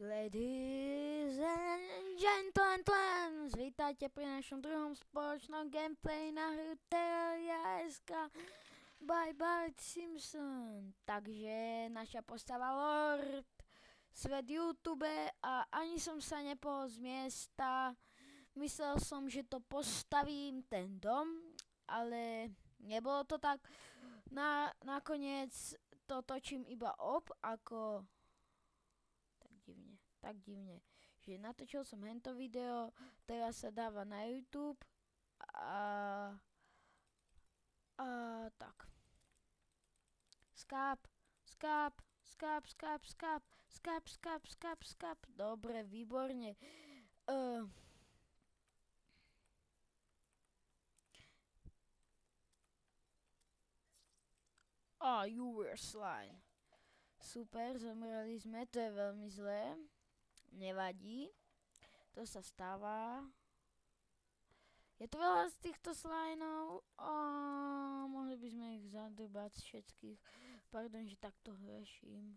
Ladies and gentlemen, vítajte pri našom druhom spoločnom gameplay na hru Terraria.sk by Bart Simpson. Takže naša postava Lord, svet YouTube a ani som sa nepohol z miesta. Myslel som, že to postavím ten dom, ale nebolo to tak. Nakoniec to točím iba ako tak divne, že natočil som hento video, teraz sa dáva na YouTube a tak. Skap. Dobre, výborne. You were slime. Super, zomreli sme, to je veľmi zlé. Nevadí, to sa stáva. Je to veľa z týchto slajnov. Mohli by sme ich zadrbať všetkých. Pardon, že takto hreším.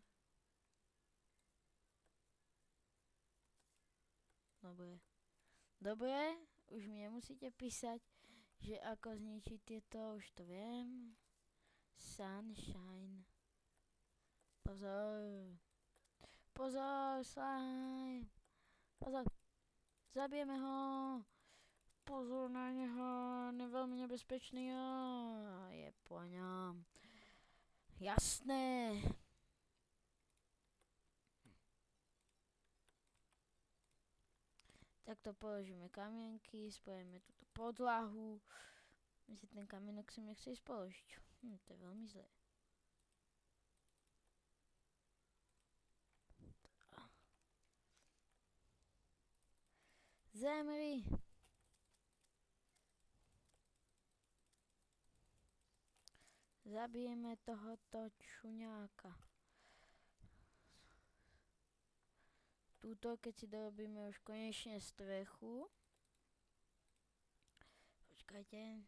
Dobre, už mi nemusíte písať, že ako zničiť tieto, už to viem. Sunshine. Pozor, slime. Pozor, zabijeme ho. Pozor na neho, on je veľmi nebezpečný. Je po ňom. Jasné. Takto položíme kamienky, spojíme túto podlahu. My si ten kamienok sem nechce ísť položiť. To je veľmi zlé. Zemri. Zabijeme tohoto čuňáka. Túto, keď si dorobíme už konečne strechu. Počkajte.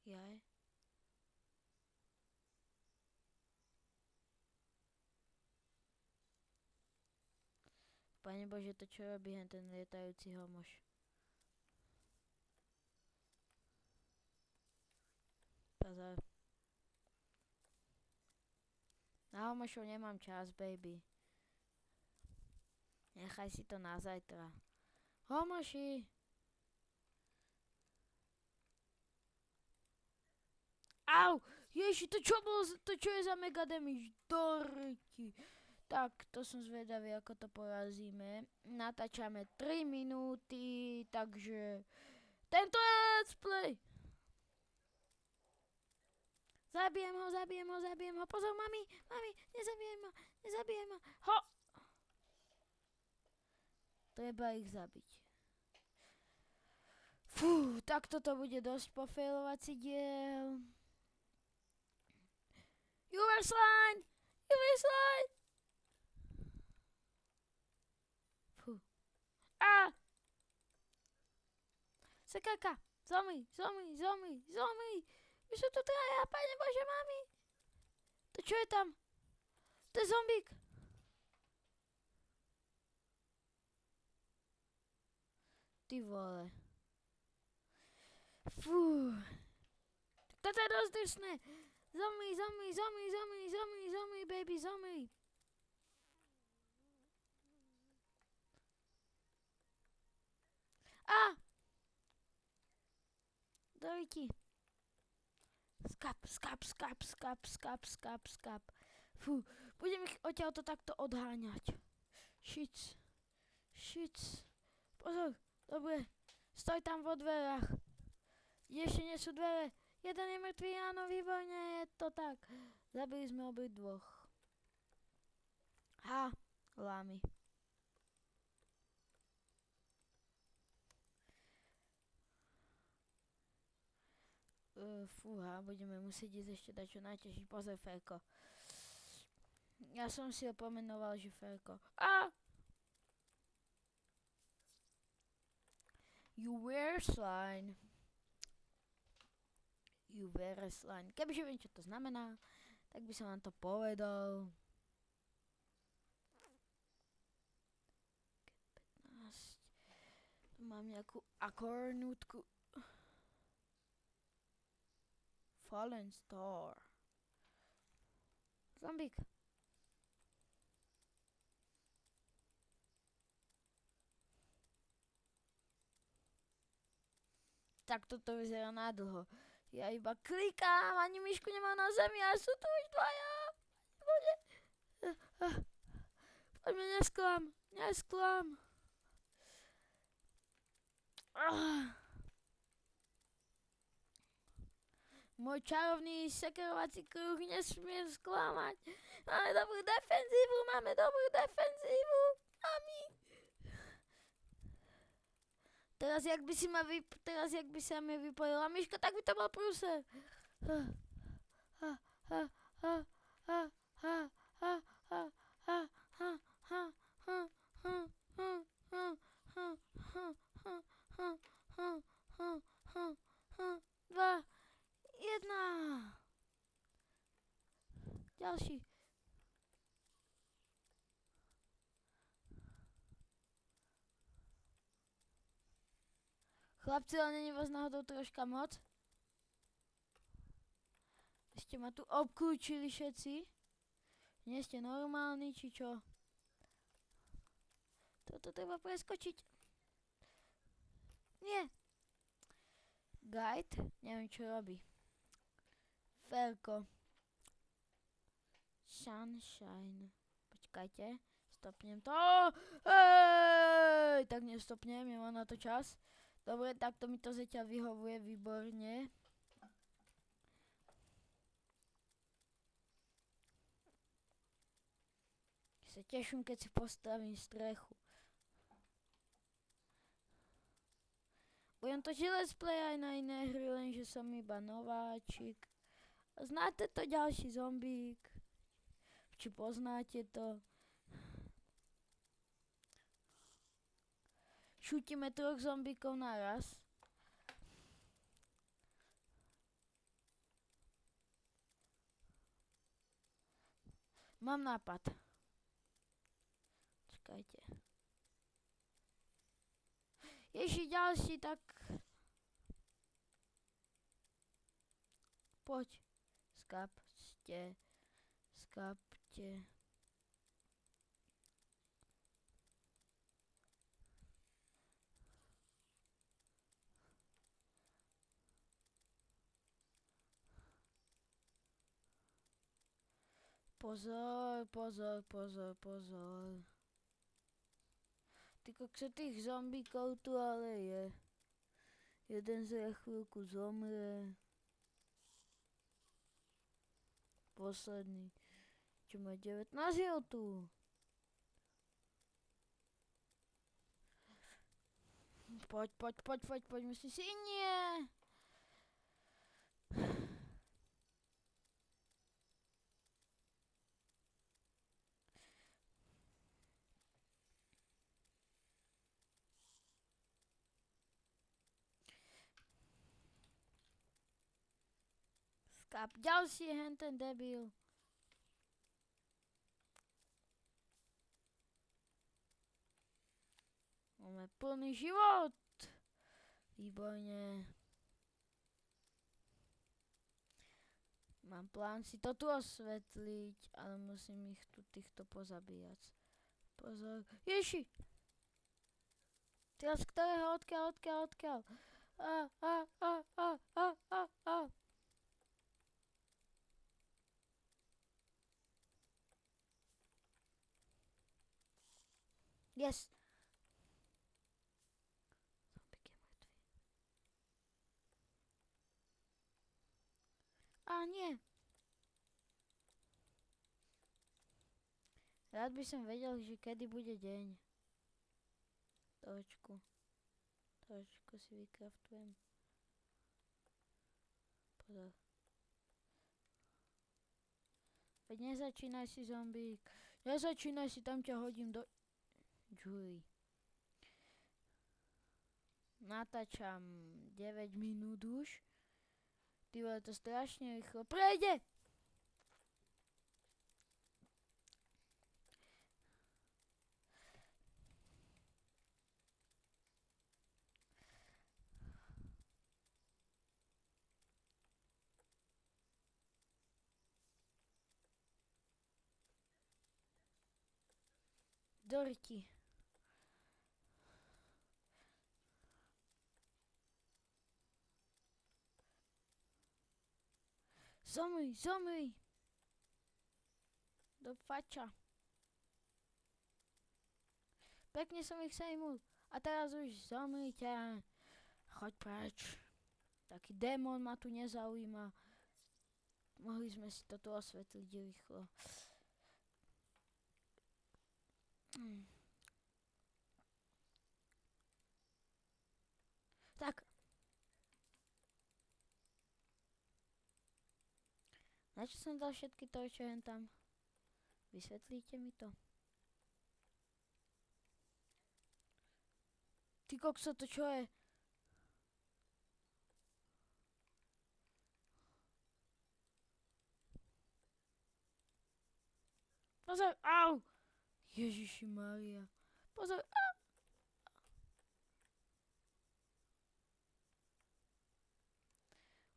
Jaj. Pane Bože, to čo robí ten lietajúci homoš? Pozor. Na homošov nemám čas, baby. Nechaj si to na zajtra. Homoši! Au! Ježi, to čo je za mega damage? Doriti. Tak, to som zvedavý, ako to porazíme. Natáčame 3 minúty, takže tento let's play. Zabijem ho. Pozor, mami, nezabijem ho. Ho! Treba ich zabiť. Fú, tak toto bude dosť pofailovací diel. You were slime! Fú. Sekáka! Zombie! Už sú tu traja, Pane Bože, mami! To čo je tam? To je zombík! Ty vole. Fú. Toto je dosť drsné. Zombie, baby, zombie. Dojti. Skap. Fú, budem ich odtiaľto takto odháňať. Shit. Pozor, dobre. Stoj tam vo dverách. Ešte nie sú dvere. Jeden je mŕtvý, áno, výborne, je to tak. Zabili sme obidvoch. Lamy. Fúha, budeme musieť ísť ešte dať čo najtežiť. Pozor, Ferko. Ja som si ho pomenoval, že Ferko. You were slime. Kebyže viem, čo to znamená, Tak by som vám to povedal. 15. Tu mám nejakú akornútku. Fallen Star. Zombík. Tak toto vyzerá na dlho. Ja iba klikám, ani myšku nemám na zemi a sú tu už dvaja. Bože. Poďme, nesklam. Môj čarovný sekerovací kruh nesmie sklamať. Máme dobrú defenzívu. Mami. Teraz, jak by sa mi vypojila myška, tak by to bol prúser. Dva, jedna. Ďalší. Chlapci, ale není vás náhodou troška moc? Ste ma tu obklúčili všetci? Nie ste normálni, či čo? Toto treba preskočiť. Nie. Guide? Neviem, čo robí. Ferko. Sunshine. Počkajte. Stopnem to. Hej! Tak nestopnem, nemám na to čas. Dobre, takto mi to zatiaľ vyhovuje výborne. Sa teším, keď si postavím strechu. Budem točiť let's play aj na iné hry, lenže som iba nováčik. A znáte to, ďalší zombík? Či poznáte to? Šútime 3 zombíkov naraz. Mám nápad. Čakajte. Ježi, ďalší, tak... Poď. Skapte. Pozor. Ty kokso, tých zombíkov tu ale je. Jeden za chvíľku zomre. Posledný. Čo má 19 tu. Poď, myslím si, nie. Skap, ďalší je ten debil. Máme plný život. Výborne. Mám plán si to tu osvetliť, ale musím ich tu týchto pozabíjať. Pozor. Ježi! Teraz ktorého? Odkiaľ? Yes. Zombík je mŕtvý. Nie. Rád by som vedel, že kedy bude deň. Trošku si vykraftujem. Pozor. Veď nezačínaj si, zombík. Nezačínaj si, tam ťa hodím do... Džury. Natáčam 9 minút už. Ty vole, to strašne rýchlo prejde. do rti. Zomri, zomri! Do fača. Pekne som ich sejmul. A teraz už zomrite. Choď preč. Taký démon ma tu nezaujíma. Mohli sme si to tu osvetliť rýchlo. Tak. Na čo som dal všetky torče hen tam? Vysvetlíte mi to? Ty kokso, to čo je? Pozor, au! Ježiši Mária. Pozor, au!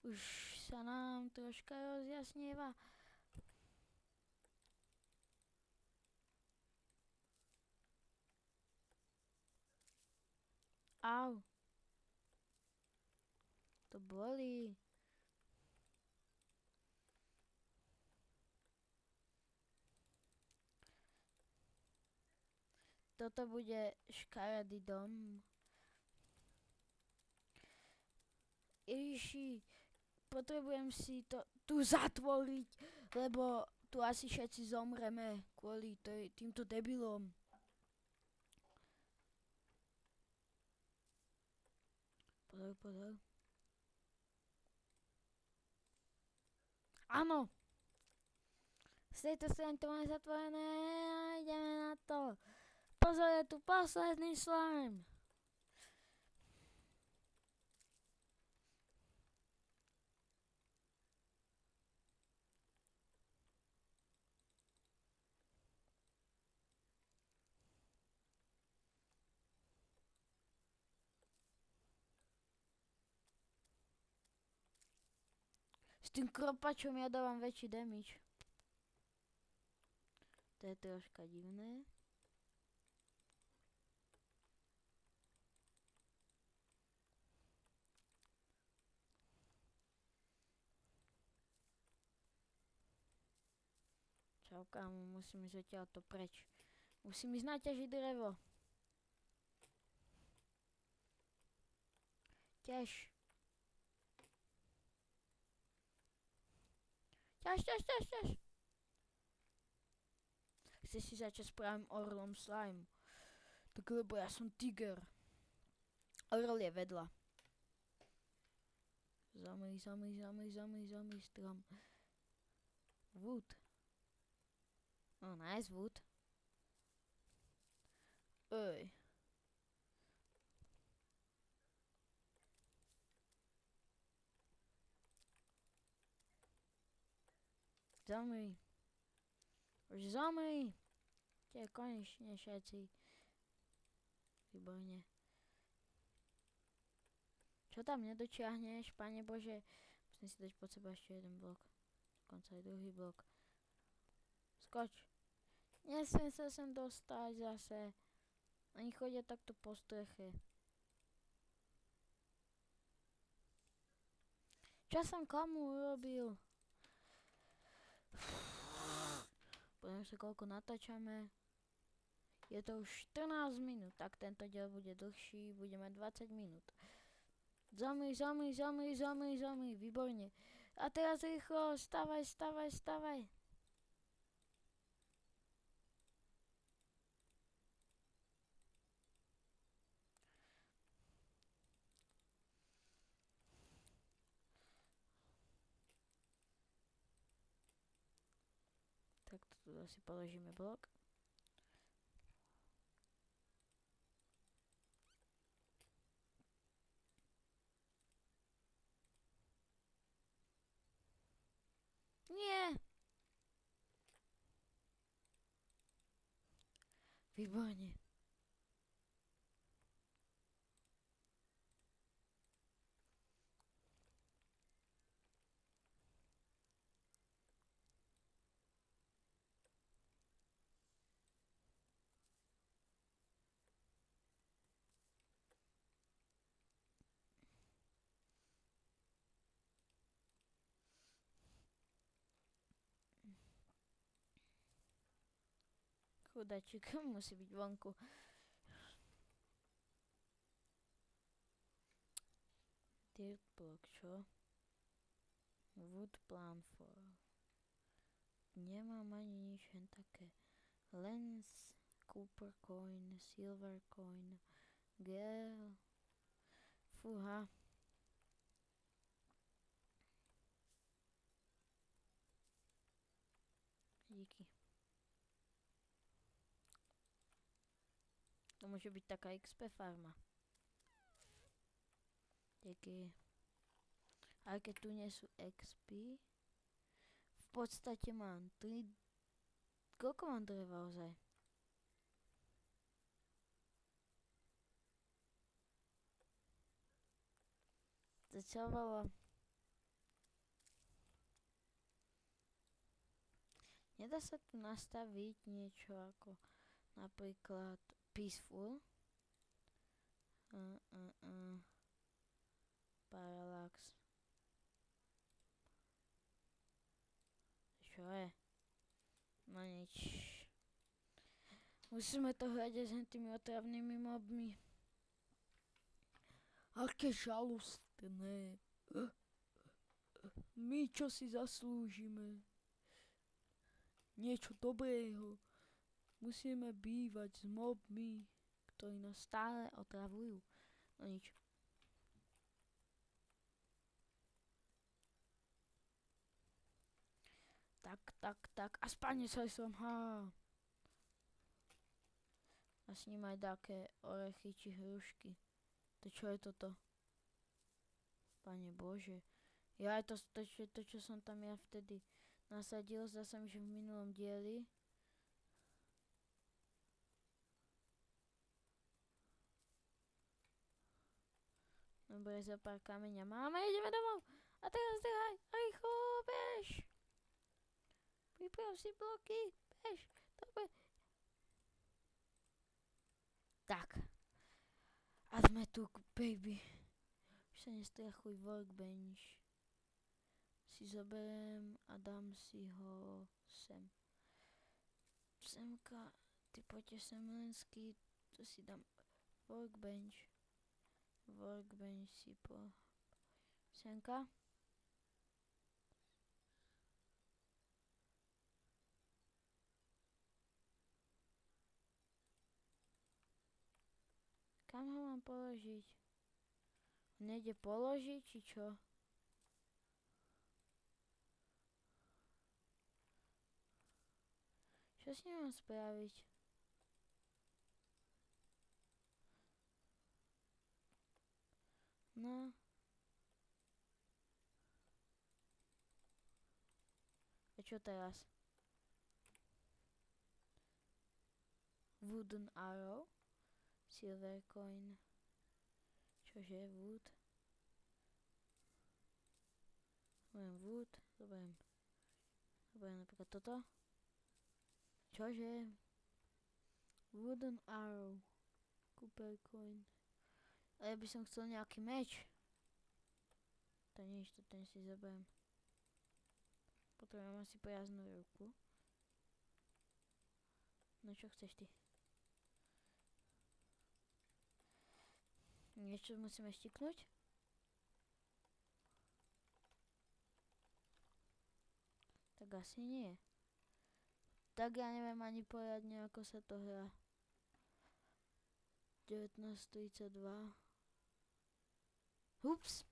Už sa nám troška rozjasnieva. Au. To bolí. Toto bude škaredý dom. Ježiši, potrebujem si to tu zatvoriť, lebo tu asi všetci zomreme kvôli týmto debilom. Pozor, pozor. Áno. Z tejto strany to máme zatvorené a ideme na to. Pozor, je tu posledný slime. S tým kropačom ja dávam väčší damage. To je troška divné. Čau kámo, musím ísť odtiaľto preč. Musím ísť naťažiť drevo. Ťaž. Ťaž. Chceš si začať s pravým orlom slime. Tak lebo ja som tiger. Orl je vedľa. Zamri strom. Wood. Oh, nice wood. Oj. Zamri. Už zamri. Tie konečne všetci. Výborne. Čo tam nedočiahneš, Pane Bože? Musím si dať pod seba ešte jeden blok. Dokonca aj druhý blok. Skoč. Nesmiem sa sem dostať zase. Oni chodia takto po streche. Čo som komu urobil? Poviem sa, koľko natáčame. Je to už 14 minút, tak tento diel bude dlhší, bude mať 20 minút. Zamri, výborne. A teraz rýchlo, stavaj. Tak tu asi položíme blok. Nie! Výborne. Chudačík musí byť vonku. Dirt block, čo? Wood plan for. Nemám ani nič hen také. Lens, copper coin, silver coin, gel. Fúha. Díky. To môže byť taká XP farma. Díky. Aj keď tu nie sú XP, v podstate mám 3... Koľko mám dreva ozaj? Začávalo. Nedá sa tu nastaviť niečo ako napríklad peaceful. Parallax. Čo je? No nič. Musíme to hrať aj s tými otravnými mobmi. Aké žalostné. My čo si zaslúžime? Niečo dobrého. Musíme bývať s mobmi, ktorí nás stále otravujú. No nič. Tak. A spane sa som, ha. A s ním aj také orechy či hrušky. To čo je toto? Pane Bože. Ja aj to, čo som tam ja vtedy nasadil, zdá sa mi, že v minulom dieli. Dobre, za pár kameňa máme, ideme domov. A teraz drhaj, rýchlo, bež. Priprav si bloky, bež. Dobre. Tak. A sme tu, baby. Už sa nestrachuj, workbench. Si zoberiem a dám si ho sem. Semka, ty poďte sem lenský, tu si dám workbench. Workbench si po... Semka. Kam ho mám položiť? Nejde položiť, či čo? Čo s ním mám spraviť? No. A čo teraz? Wooden arrow. Silver coin. Čože? Wood. Wood. Dobre napríklad toto. Čože? Wooden arrow. Copper coin. A ja by som chcel nejaký meč. To nič, to ten si zoberiem. Potrebujem asi prázdnu ruku. No čo chceš ty? Niečo musíme štiknúť? Tak asi nie. Tak ja neviem ani poriadne, ako sa to hrá. 19:32. Ups.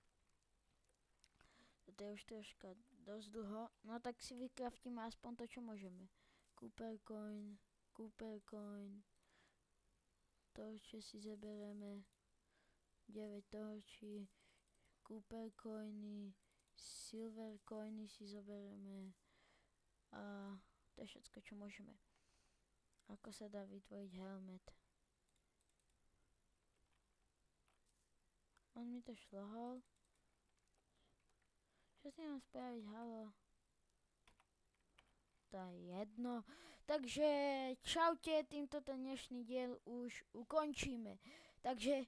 Toto je už troška dosť dlho. No tak si vykraftíme aspoň to, čo môžeme. Copper coin. Torče si zeberieme. 9 torčí. Copper coiny. Silver coiny si zoberieme. A to je všetko, čo môžeme. Ako sa dá vytvoriť helmet? On mi to šlohol. Čo si mám spraviť, halo? To je jedno. Takže čaute, týmto ten dnešný diel už ukončíme. Takže...